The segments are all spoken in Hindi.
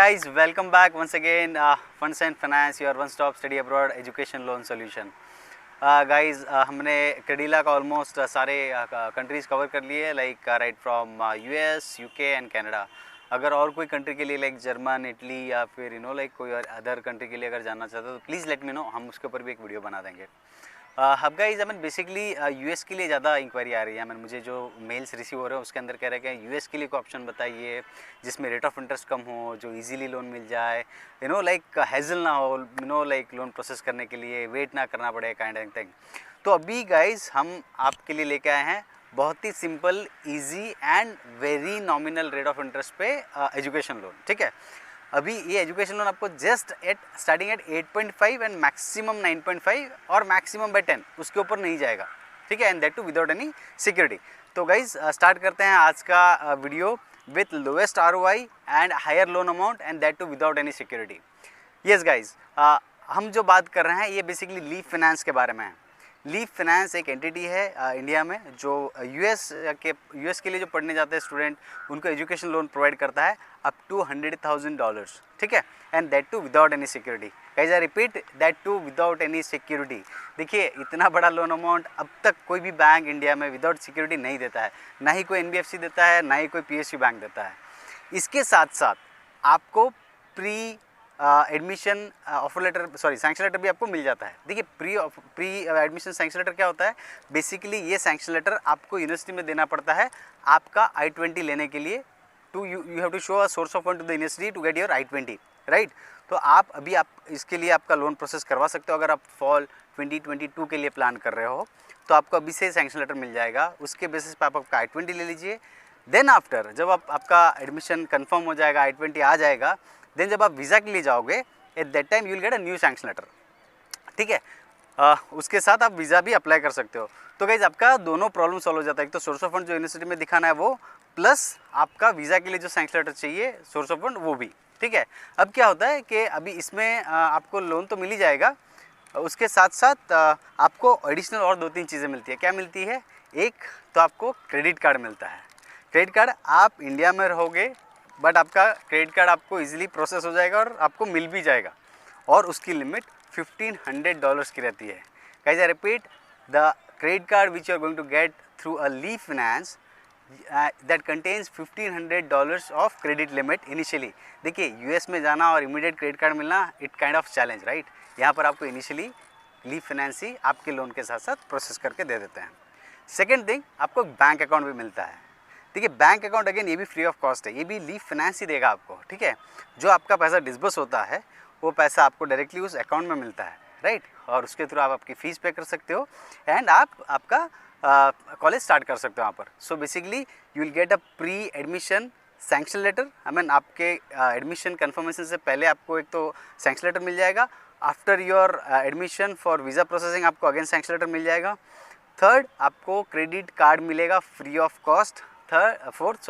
guys, welcome back once again. Funds and Finance, your one-stop study abroad education loan solution. Guys, हमने क्रेडिला का ऑलमोस्ट सारे कंट्रीज़ कवर कर लिए, like right from US, UK and Canada. अगर और कोई कंट्री के लिए लाइक जर्मन, इटली या फिर लाइक कोई और अदर कंट्री के लिए अगर जानना चाहते हो तो प्लीज़ लेट मी नो, हम उसके ऊपर भी एक वीडियो बना देंगे. अब गाइज बेसिकली US के लिए ज़्यादा इंक्वायरी आ रही है. मुझे जो मेल्स रिसीव हो रहे हैं उसके अंदर कह रहे हैं कि US के लिए कोई ऑप्शन बताइए जिसमें रेट ऑफ इंटरेस्ट कम हो, जो इजीली लोन मिल जाए, लाइक हैजल ना हो, लाइक लोन प्रोसेस करने के लिए वेट ना करना पड़े, काइंड ऑफ थिंग. तो अभी गाइज हम आपके लिए लेके आए हैं बहुत ही simple, easy and very nominal rate of interest पे एजुकेशन लोन. ठीक है, अभी ये एजुकेशन लोन आपको just starting at 8.5 and maximum 9.5 और मैक्सिमम बाय 10, उसके ऊपर नहीं जाएगा. ठीक है, and that too without any security. तो गाइज स्टार्ट करते हैं आज का video with lowest ROI and higher loan amount and that too without any security. Yes guys, हम जो बात कर रहे हैं ये बेसिकली लीफ फाइनेंस के बारे में है. लीफ फाइनेंस एक एंटिटी है इंडिया में जो यूएस के लिए जो पढ़ने जाते हैं स्टूडेंट, उनको एजुकेशन लोन प्रोवाइड करता है अप टू $100,000. ठीक है, and that too without any security. Guys I repeat, that too without any security. देखिए, इतना बड़ा लोन अमाउंट अब तक कोई भी बैंक इंडिया में विदाउट सिक्योरिटी नहीं देता है. ना ही कोई NBFC देता है, ना ही कोई PSU बैंक देता है. इसके साथ साथ आपको pre admission offer letter, sanction letter भी आपको मिल जाता है. देखिए, प्री एडमिशन सैंक्शन लेटर क्या होता है? बेसिकली ये सैंक्शन लेटर आपको यूनिवर्सिटी में देना पड़ता है आपका I-20 लेने के लिए. You have to show a source of fund to the university to get your I-20, right. तो आप इसके लिए आपका लोन प्रोसेस करवा सकते हो. अगर आप फॉल 2022 के लिए प्लान कर रहे हो तो आपको अभी से सैंक्शन लेटर मिल जाएगा. उसके बेसिस पे आप आपका I-20 ले लीजिए. देन आफ्टर जब आपका एडमिशन कन्फर्म हो जाएगा, I-20 आ जाएगा, देन जब आप वीज़ा के लिए जाओगे, at that time you will get a new sanction letter. ठीक है, उसके साथ आप वीज़ा भी अप्लाई कर सकते हो. तो गाइज आपका दोनों प्रॉब्लम सॉल्व हो जाता है. एक तो सोर्स ऑफ फंड जो यूनिवर्सिटी में दिखाना है वो, प्लस आपका वीज़ा के लिए जो सैंक्शन लेटर चाहिए सोर्स ऑफ फंड वो भी. ठीक है, अब क्या होता है कि अभी इसमें आपको लोन तो मिल ही जाएगा, उसके साथ साथ आपको एडिशनल और 2-3 चीज़ें मिलती है. क्या मिलती है? एक तो आपको क्रेडिट कार्ड मिलता है. क्रेडिट कार्ड, आप इंडिया में रहोगे बट आपका क्रेडिट कार्ड आपको इजीली प्रोसेस हो जाएगा और आपको मिल भी जाएगा, और उसकी लिमिट $1,500 की रहती है. Guys I repeat, the credit card which you are going to get through a Leap Finance that contains $1,500 of credit limit initially. देखिए, US में जाना और इमीडिएट क्रेडिट कार्ड मिलना, it kind of challenge, right. यहाँ पर आपको इनिशियली लीफ फाइनेंस ही आपके लोन के साथ साथ प्रोसेस करके दे देते हैं. सेकेंड थिंग, आपको बैंक अकाउंट भी मिलता है. देखिए, बैंक अकाउंट अगेन ये भी फ्री ऑफ कॉस्ट है, ये भी लीफ फाइनेंस ही देगा आपको. ठीक है, जो आपका पैसा डिस्बर्स होता है वो पैसा आपको डायरेक्टली उस अकाउंट में मिलता है, राइट. और उसके थ्रू आप आपकी फ़ीस पे कर सकते हो एंड आप आपका कॉलेज स्टार्ट कर सकते हो वहाँ पर. So basically you will get a pre admission sanction letter. आपके एडमिशन कन्फर्मेशन से पहले आपको एक तो सैंक्शन लेटर मिल जाएगा. After your admission for visa processing आपको अगेन सैंक्शन लेटर मिल जाएगा. थर्ड, आपको क्रेडिट कार्ड मिलेगा free of cost. Fourth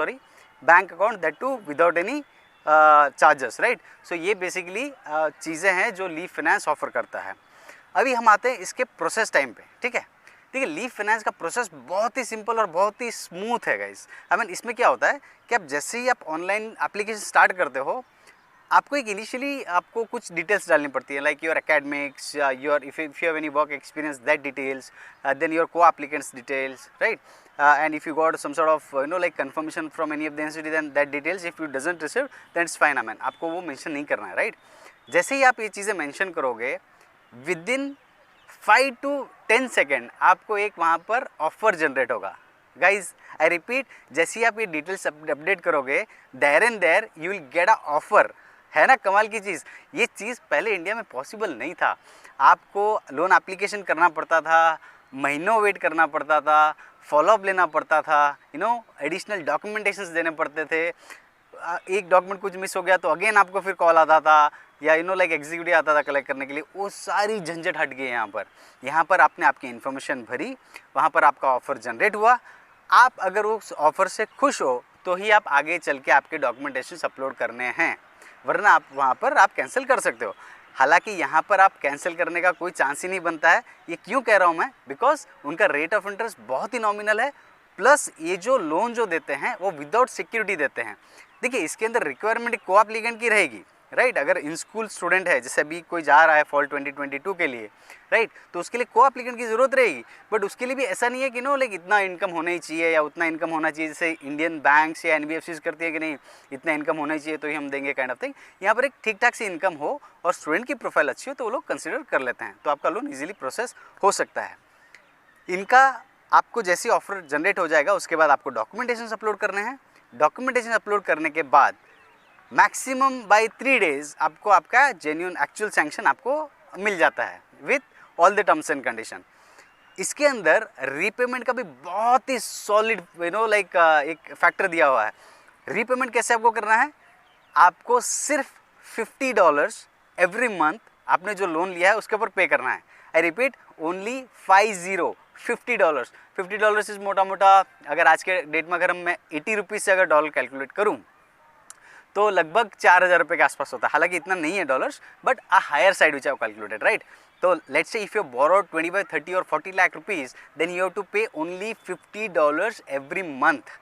bank account, that too without any charges, right. So ये बेसिकली चीज़ें हैं जो लीफ फाइनेंस ऑफर करता है. अभी हम आते हैं इसके प्रोसेस टाइम पे. ठीक है, देखिए, लीफ फाइनेंस का प्रोसेस बहुत ही सिंपल और बहुत ही स्मूथ है गाइस. इसमें क्या होता है कि आप जैसे ही आप ऑनलाइन एप्लीकेशन स्टार्ट करते हो, आपको एक इनिशियली आपको कुछ डिटेल्स डालनी पड़ती है, like your academics, your if you have any work experience, that details, then your को applicants details, right. And if you got some sort of like confirmation from any of the institute, then that details. If you doesn't receive, then it's fine. आपको वो मेंशन नहीं करना है, राइट. जैसे ही आप ये चीज़ें मेंशन करोगे, विद इन 5 to 10 सेकेंड आपको एक वहाँ पर ऑफर जनरेट होगा. गाइज आई रिपीट, जैसे ही आप ये डिटेल्स अपडेट करोगे, there and there you will get a offer. है ना कमाल की चीज़. ये चीज़ पहले इंडिया में पॉसिबल नहीं था. आपको लोन एप्लीकेशन करना पड़ता था, महीनों वेट करना पड़ता था, फॉलोअप लेना पड़ता था, एडिशनल डॉक्यूमेंटेशंस देने पड़ते थे. एक डॉक्यूमेंट कुछ मिस हो गया तो अगेन आपको फिर कॉल आता था, या लाइक एग्जीक्यूटिव आता था कलेक्ट करने के लिए. वो सारी झंझट हट गई है यहाँ पर आपने आपकी इन्फॉर्मेशन भरी, वहाँ पर आपका ऑफ़र जनरेट हुआ. आप अगर उस ऑफ़र से खुश हो तो ही आप आगे चल के आपके डॉक्यूमेंटेशन अपलोड करने हैं, वरना आप वहाँ पर आप कैंसिल कर सकते हो. हालांकि यहाँ पर आप कैंसिल करने का कोई चांस ही नहीं बनता है. ये क्यों कह रहा हूँ मैं? बिकॉज उनका रेट ऑफ इंटरेस्ट बहुत ही नॉमिनल है, प्लस ये जो लोन जो देते हैं वो विदाउट सिक्योरिटी देते हैं. देखिए इसके अंदर रिक्वायरमेंट को एप्लीकेंट की रहेगी, राइट। अगर इन स्कूल स्टूडेंट है, जैसे अभी कोई जा रहा है फॉल 2022 के लिए, राइट, तो उसके लिए को एप्लीकेंट की ज़रूरत रहेगी। बट उसके लिए भी ऐसा नहीं है कि नो लाइक इतना इनकम होना ही चाहिए या उतना इनकम होना चाहिए, जैसे इंडियन बैंक्स या NBFCs करती है कि नहीं इतना इनकम होना ही चाहिए तो ही हम देंगे काइंड ऑफ थिंग। यहाँ पर एक ठीक ठाक सी इनकम हो और स्टूडेंट की प्रोफाइल अच्छी हो तो वो लोग कंसिडर कर लेते हैं, तो आपका लोन ईजिली प्रोसेस हो सकता है। इनका आपको जैसे ऑफर जनरेट हो जाएगा उसके बाद आपको डॉक्यूमेंटेशन अपलोड करने हैं। डॉक्यूमेंटेशन अपलोड करने के बाद मैक्सिमम बाय 3 डेज आपको आपका जेन्युइन एक्चुअल सैंक्शन आपको मिल जाता है with all the terms and condition. इसके अंदर रीपेमेंट का भी बहुत ही सॉलिड लाइक एक फैक्टर दिया हुआ है। रीपेमेंट कैसे आपको करना है, आपको सिर्फ $50 एवरी मंथ आपने जो लोन लिया है उसके ऊपर पे करना है। आई रिपीट, ओनली $50 $50 इज मोटा मोटा अगर आज के डेट में अगर मैं 80 रुपीज़ से अगर डॉलर कैलकुलेट करूँ तो लगभग 4,000 रुपये के आसपास होता है। हालांकि इतना नहीं है dollars, but a higher side which have calculated, right. तो let's say if you borrowed 25, 30 और 40 lakh rupees, then you have to pay only $50 every month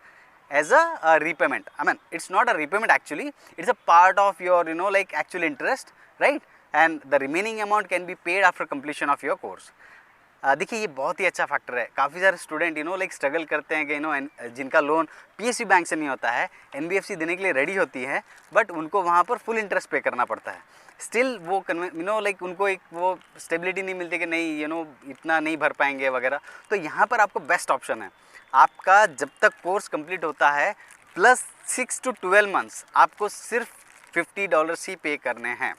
as a repayment. I mean, it's not a repayment actually, it's a part of your like actual interest, right, and the remaining amount can be paid after completion of your course. देखिए ये बहुत ही अच्छा फैक्टर है। काफ़ी सारे स्टूडेंट लाइक स्ट्रगल करते हैं कि जिनका लोन PSU बैंक से नहीं होता है, NBFC देने के लिए रेडी होती है, बट उनको वहाँ पर फुल इंटरेस्ट पे करना पड़ता है। स्टिल वो लाइक उनको एक वो स्टेबिलिटी नहीं मिलती कि नहीं इतना नहीं भर पाएंगे वगैरह। तो यहाँ पर आपको बेस्ट ऑप्शन है, आपका जब तक कोर्स कंप्लीट होता है प्लस 6 to 12 मंथ्स आपको सिर्फ $50 ही पे करने हैं।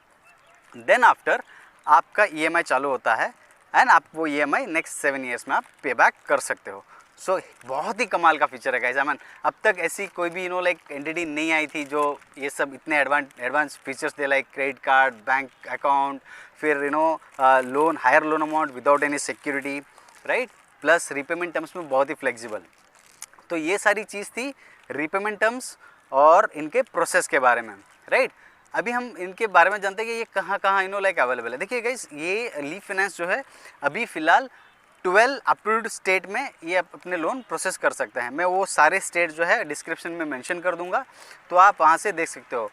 देन आफ्टर आपका EMI चालू होता है एंड आप वो EMI नेक्स्ट 7 ईयर्स में आप पे बैक कर सकते हो। सो बहुत ही कमाल का फीचर है गाइस। आई मीन अब तक ऐसी कोई भी लाइक एंटिटी नहीं आई थी जो ये सब इतने एडवांस फीचर्स दे, like credit card, bank account, फिर loan, higher loan amount without any security, right, plus repayment terms में बहुत ही फ्लेक्सिबल। तो ये सारी चीज़ थी रीपेमेंट टर्म्स और इनके प्रोसेस के बारे में, राइट। अभी हम इनके बारे में जानते हैं कि ये कहाँ कहाँ लाइक अवेलेबल है। देखिए गाइस, ये लीफ फाइनेंस जो है अभी फ़िलहाल 12 अप्रूव्ड स्टेट में ये अपने लोन प्रोसेस कर सकते हैं। मैं वो सारे स्टेट जो है डिस्क्रिप्शन में मेंशन कर दूंगा, तो आप वहाँ से देख सकते हो।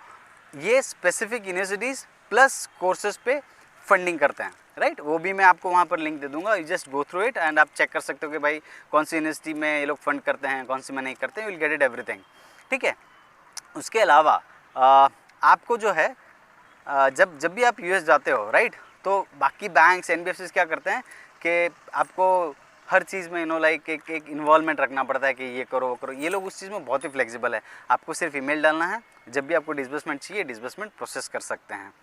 ये स्पेसिफिक यूनिवर्सिटीज़ प्लस कोर्सेज पे फंडिंग करते हैं, राइट। वो भी मैं आपको वहाँ पर लिंक दे दूंगा, you just go through it and आप चेक कर सकते हो कि भाई कौन सी यूनिवर्सिटी में ये लोग फंड करते हैं, कौन सी में नहीं करते हैं, विल गेट इट एवरीथिंग, ठीक है। उसके अलावा आपको जो है जब भी आप US जाते हो, राइट, तो बाकी बैंक्स NBFCs क्या करते हैं कि आपको हर चीज़ में लाइक एक इन्वॉल्वमेंट रखना पड़ता है कि ये करो वो करो। ये लोग उस चीज़ में बहुत ही फ्लेक्सिबल है, आपको सिर्फ ईमेल डालना है, जब भी आपको डिसबर्समेंट चाहिए डिसबर्समेंट प्रोसेस कर सकते हैं।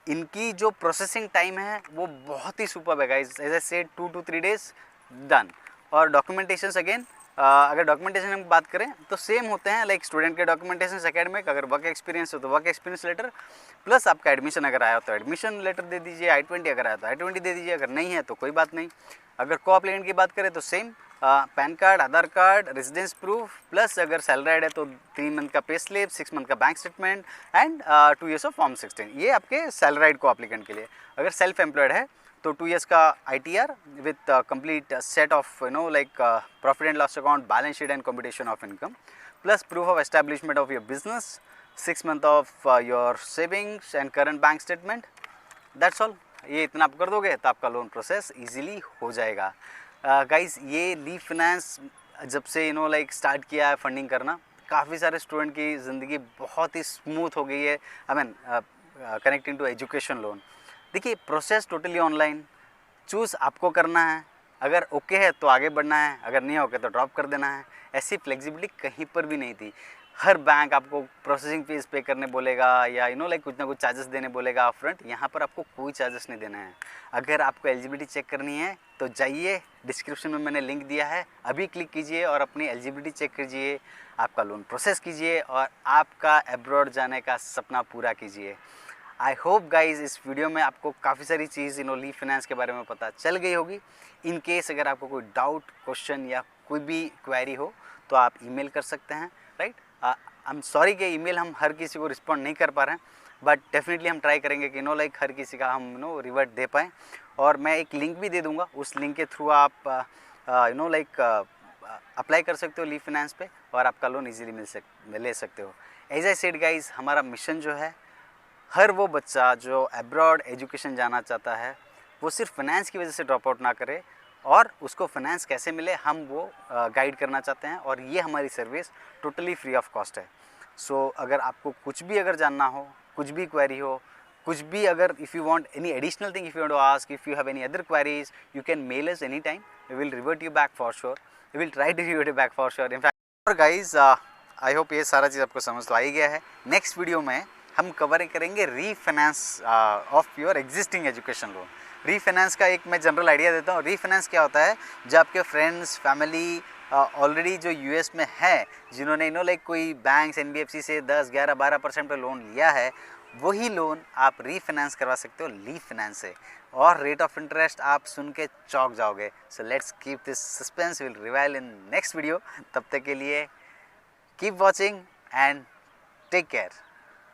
इनकी जो प्रोसेसिंग टाइम है वो बहुत ही सुपर है guys, as I said 2 to 3 days done. और डॉक्यूमेंटेशंस अगेन अगर डॉक्यूमेंटेशन हम बात करें तो सेम होते हैं, लाइक स्टूडेंट के डॉक्यूमेंटेशन, एकेडमिक, अगर वर्क एक्सपीरियंस हो तो वर्क एक्सपीरियंस लेटर, प्लस आपका एडमिशन अगर आया हो तो एडमिशन लेटर दे दीजिए, I-20 अगर आया तो I-20 दे दीजिए, अगर नहीं है तो कोई बात नहीं। अगर को एप्लीकेंट की बात करें तो सेम पैन कार्ड, आधार कार्ड, रेजिडेंस प्रूफ, प्लस अगर सैलरीड है तो 3 मंथ का पे स्लिप, 6 मंथ का bank statement and 2 years of form 16। ये आपके सैलरीड को एप्लीकेंट के लिए। अगर सेल्फ एम्प्लॉयड है तो 2 years का ITR with complete set of like profit and loss account, balance sheet and computation of income, plus proof of establishment of your business, 6 month of your savings and current bank statement, that's all. ये इतना आप कर दोगे तो आपका लोन प्रोसेस ईजिली हो जाएगा। गाइस ये लीफ फाइनेंस जब से लाइक स्टार्ट किया है फंडिंग करना, काफ़ी सारे स्टूडेंट की ज़िंदगी बहुत ही स्मूथ हो गई है। I mean connecting to education loan. देखिए प्रोसेस टोटली ऑनलाइन, चूज़ आपको करना है, अगर ओके है तो आगे बढ़ना है, अगर नहीं ओके तो ड्रॉप कर देना है। ऐसी फ्लेक्सिबिलिटी कहीं पर भी नहीं थी। हर बैंक आपको प्रोसेसिंग फीस पे करने बोलेगा या लाइक कुछ ना कुछ चार्जेस देने बोलेगा अप फ्रंट। यहाँ पर आपको कोई चार्जेस नहीं देना है। अगर आपको एलिजिबिलिटी चेक करनी है तो जाइए, डिस्क्रिप्शन में मैंने लिंक दिया है, अभी क्लिक कीजिए और अपनी एलिजिबिलिटी चेक कीजिए, आपका लोन प्रोसेस कीजिए और आपका अब्रॉड जाने का सपना पूरा कीजिए। आई होप गाइज इस वीडियो में आपको काफ़ी सारी चीज़ लीफ फाइनेंस के बारे में पता चल गई होगी। इन केस अगर आपको कोई डाउट, क्वेश्चन या कोई भी क्वेरी हो तो आप ईमेल कर सकते हैं, राइट। आई एम सॉरी कि ईमेल हम हर किसी को रिस्पॉन्ड नहीं कर पा रहे हैं, बट डेफिनेटली हम ट्राई करेंगे कि लाइक हर किसी का हम रिवर्ट दे पाएँ। और मैं एक लिंक भी दे दूँगा, उस लिंक के थ्रू आप लाइक अप्लाई कर सकते हो लीव फाइनेंस पे और आपका लोन इजीली ले सकते हो। एज आई सेड गाइज, हमारा मिशन जो है, हर वो बच्चा जो अब्रॉड एजुकेशन जाना चाहता है वो सिर्फ फाइनेंस की वजह से ड्रॉप आउट ना करे और उसको फाइनेंस कैसे मिले हम वो गाइड करना चाहते हैं, और ये हमारी service totally free of cost है। सो अगर आपको कुछ भी अगर जानना हो, कुछ भी क्वेरी हो, कुछ भी अगर if you want any additional thing, if you want to ask, if you have any other queries, you can mail us any time, we will revert you back for sure, we will try to revert you back for sure. In fact guys, I hope ये सारा चीज़ आपको समझ तो आ ही गया है। नेक्स्ट वीडियो में हम कवर करेंगे refinance of your existing education loan. Refinance का एक मैं जनरल आइडिया देता हूँ। रीफाइनेंस क्या होता है, जब आपके फ्रेंड्स फैमिली ऑलरेडी जो यूएस में है, जिन्होंने लाइक कोई बैंक्स एनबीएफसी से 10, 11, 12% पे लोन लिया है, वही लोन आप रीफाइनेंस करवा सकते हो लीव फाइनेंस से, और रेट ऑफ इंटरेस्ट आप सुन के चौंक जाओगे। So let's keep this suspense, will reveal in next video. तब तक के लिए keep watching and take care.